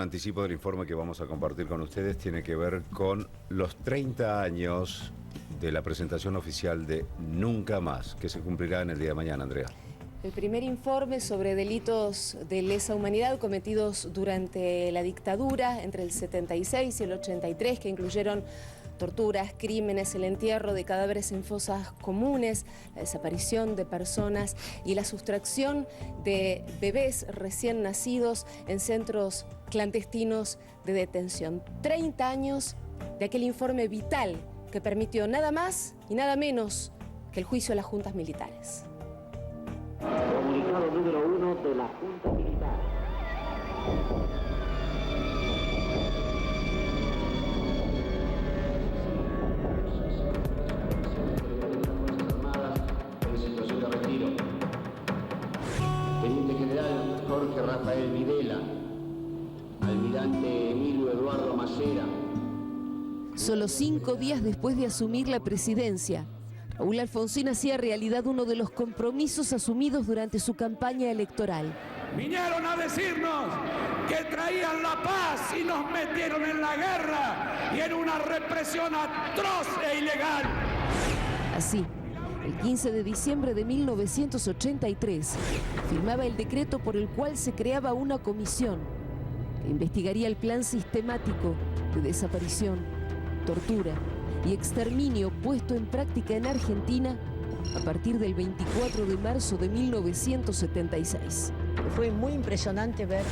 un anticipo del informe que vamos a compartir con ustedes. Tiene que ver con los 30 años de la presentación oficial de Nunca Más, que se cumplirá en el día de mañana, Andrea. El primer informe sobre delitos de lesa humanidad cometidos durante la dictadura entre el 76 y el 83, que incluyeron torturas, crímenes, el entierro de cadáveres en fosas comunes, la desaparición de personas y la sustracción de bebés recién nacidos en centros clandestinos de detención. 30 años de aquel informe vital que permitió nada más y nada menos que el juicio de las juntas militares. Comunicado número 1 de la Junta Militar. Teniente General Jorge Rafael Videla, Almirante Emilio Eduardo Macera. Solo 5 días después de asumir la presidencia, Raúl Alfonsín hacía realidad uno de los compromisos asumidos durante su campaña electoral. Vinieron a decirnos que traían la paz y nos metieron en la guerra y en una represión atroz e ilegal. Así, el 15 de diciembre de 1983, firmaba el decreto por el cual se creaba una comisión que investigaría el plan sistemático de desaparición, tortura y exterminio puesto en práctica en Argentina a partir del 24 de marzo de 1976. Fue muy impresionante ver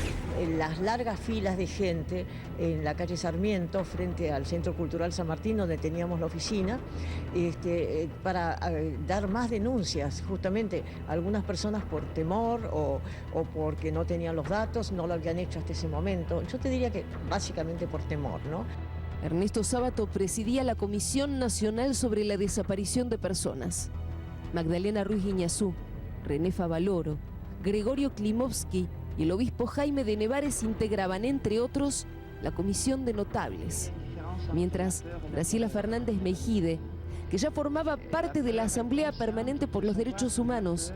las largas filas de gente en la calle Sarmiento, frente al Centro Cultural San Martín, donde teníamos la oficina, para dar más denuncias. Justamente algunas personas por temor o porque no tenían los datos, no lo habían hecho hasta ese momento. Yo te diría que básicamente por temor, ¿no? Ernesto Sábato presidía la Comisión Nacional sobre la Desaparición de Personas. Magdalena Ruiz Guiñazú, René Favaloro, Gregorio Klimovsky y el obispo Jaime de Nevares integraban, entre otros, la Comisión de Notables. Mientras Graciela Fernández Mejide, que ya formaba parte de la Asamblea Permanente por los Derechos Humanos,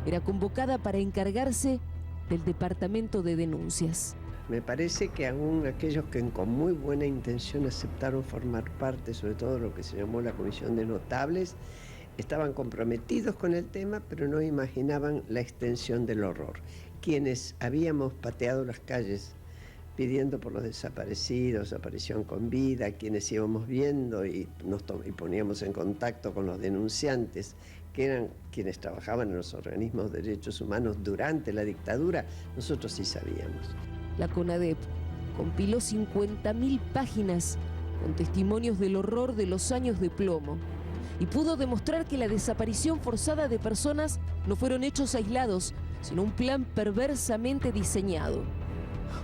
era convocada para encargarse del Departamento de Denuncias. Me parece que aún aquellos que con muy buena intención aceptaron formar parte, sobre todo lo que se llamó la Comisión de Notables, estaban comprometidos con el tema, pero no imaginaban la extensión del horror. Quienes habíamos pateado las calles pidiendo por los desaparecidos, aparición con vida, quienes íbamos viendo y poníamos en contacto con los denunciantes, que eran quienes trabajaban en los organismos de derechos humanos durante la dictadura, nosotros sí sabíamos. La CONADEP compiló 50.000 páginas con testimonios del horror de los años de plomo y pudo demostrar que la desaparición forzada de personas no fueron hechos aislados, sino un plan perversamente diseñado.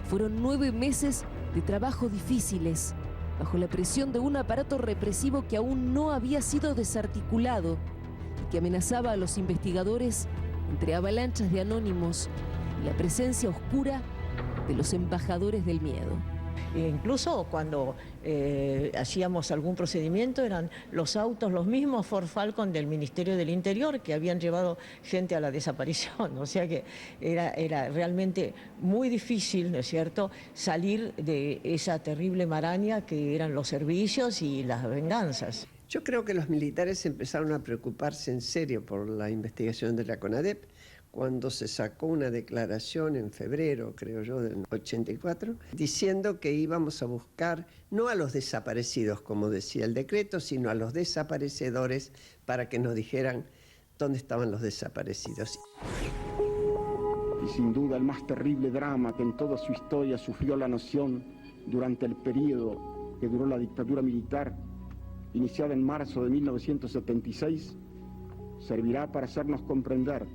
Fueron 9 meses de trabajo difíciles, bajo la presión de un aparato represivo que aún no había sido desarticulado y que amenazaba a los investigadores entre avalanchas de anónimos y la presencia oscura de los embajadores del miedo. Incluso cuando hacíamos algún procedimiento eran los autos los mismos Ford Falcon del Ministerio del Interior que habían llevado gente a la desaparición. O sea que era realmente muy difícil, ¿no es cierto?, salir de esa terrible maraña que eran los servicios y las venganzas. Yo creo que los militares empezaron a preocuparse en serio por la investigación de la CONADEP cuando se sacó una declaración en febrero, creo yo, del 84, diciendo que íbamos a buscar no a los desaparecidos, como decía el decreto, sino a los desaparecedores para que nos dijeran dónde estaban los desaparecidos. Y sin duda el más terrible drama que en toda su historia sufrió la nación durante el periodo que duró la dictadura militar, iniciada en marzo de 1976, servirá para hacernos comprender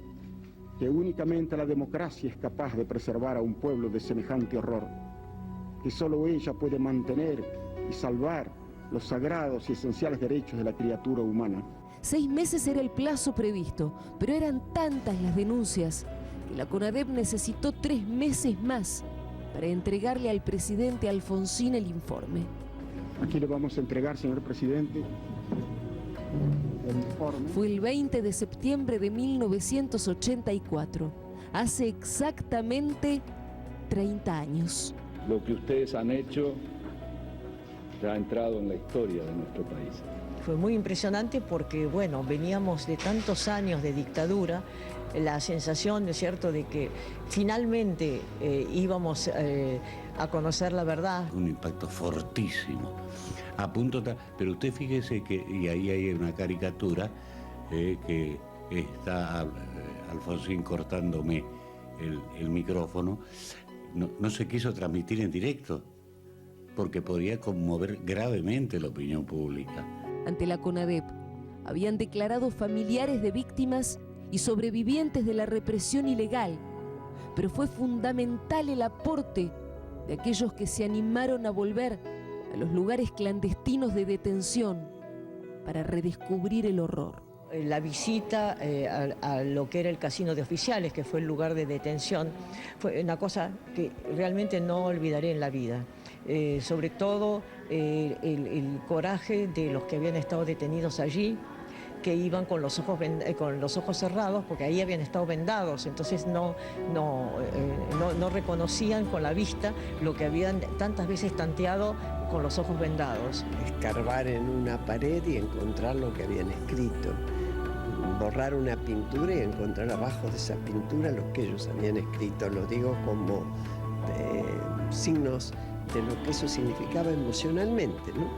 que únicamente la democracia es capaz de preservar a un pueblo de semejante horror, que solo ella puede mantener y salvar los sagrados y esenciales derechos de la criatura humana. 6 meses era el plazo previsto, pero eran tantas las denuncias que la CONADEP necesitó 3 meses más para entregarle al presidente Alfonsín el informe. Aquí le vamos a entregar, señor presidente, el informe. Fue el 20 de septiembre de 1984, hace exactamente 30 años. Lo que ustedes han hecho ya ha entrado en la historia de nuestro país. Fue muy impresionante porque, bueno, veníamos de tantos años de dictadura, la sensación, ¿no es cierto?, de que finalmente íbamos a conocer la verdad. Un impacto fortísimo, a punto tal, pero usted fíjese que, y ahí hay una caricatura que está Alfonsín cortándome el micrófono, no se quiso transmitir en directo, porque podría conmover gravemente la opinión pública. Ante la CONADEP, habían declarado familiares de víctimas y sobrevivientes de la represión ilegal, pero fue fundamental el aporte de aquellos que se animaron a volver a los lugares clandestinos de detención para redescubrir el horror. La visita a lo que era el casino de oficiales, que fue el lugar de detención, fue una cosa que realmente no olvidaré en la vida. Sobre todo el coraje de los que habían estado detenidos allí, que iban con los ojos cerrados, porque ahí habían estado vendados, entonces no reconocían con la vista lo que habían tantas veces tanteado con los ojos vendados. Escarbar en una pared y encontrar lo que habían escrito. Borrar una pintura y encontrar abajo de esa pintura lo que ellos habían escrito. Lo digo como signos de lo que eso significaba emocionalmente, ¿no?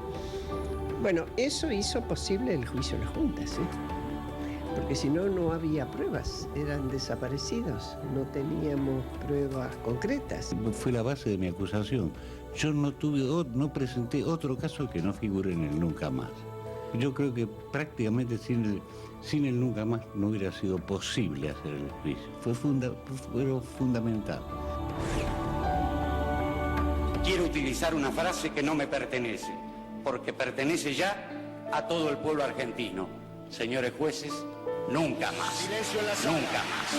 Bueno, eso hizo posible el juicio de la Junta, ¿sí? Porque si no, no había pruebas, eran desaparecidos, no teníamos pruebas concretas. Fue la base de mi acusación. Yo no presenté otro caso que no figure en el Nunca Más. Yo creo que prácticamente sin el Nunca Más no hubiera sido posible hacer el juicio. Fue fundamental. Quiero utilizar una frase que no me pertenece, porque pertenece ya a todo el pueblo argentino. Señores jueces, nunca más. Silencio en la sala. Nunca más.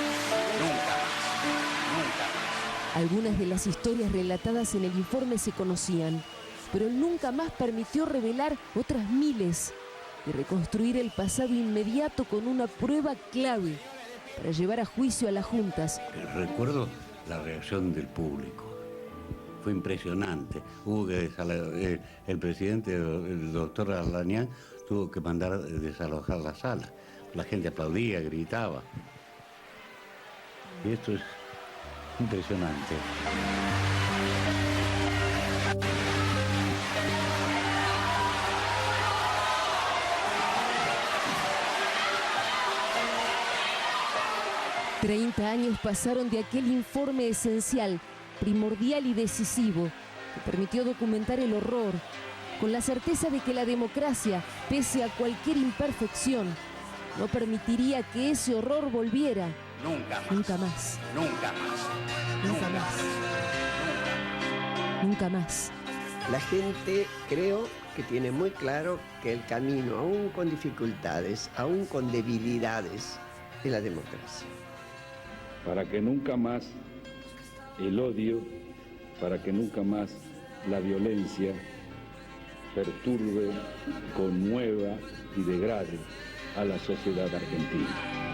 Nunca más. Nunca más. Algunas de las historias relatadas en el informe se conocían, pero el Nunca Más permitió revelar otras miles y reconstruir el pasado inmediato con una prueba clave para llevar a juicio a las juntas. Recuerdo la reacción del público. Fue impresionante. Hubo que el presidente, el doctor Arlanián, tuvo que mandar desalojar la sala. La gente aplaudía, gritaba. Y esto es impresionante. ...30 años pasaron de aquel informe esencial, primordial y decisivo, que permitió documentar el horror, con la certeza de que la democracia, pese a cualquier imperfección, no permitiría que ese horror volviera. Nunca más. Nunca más. Nunca más. Nunca más. Nunca más. La gente creo que tiene muy claro que el camino, aún con dificultades, aún con debilidades, es la democracia. Para que nunca más el odio, para que nunca más la violencia perturbe, conmueva y degrade a la sociedad argentina.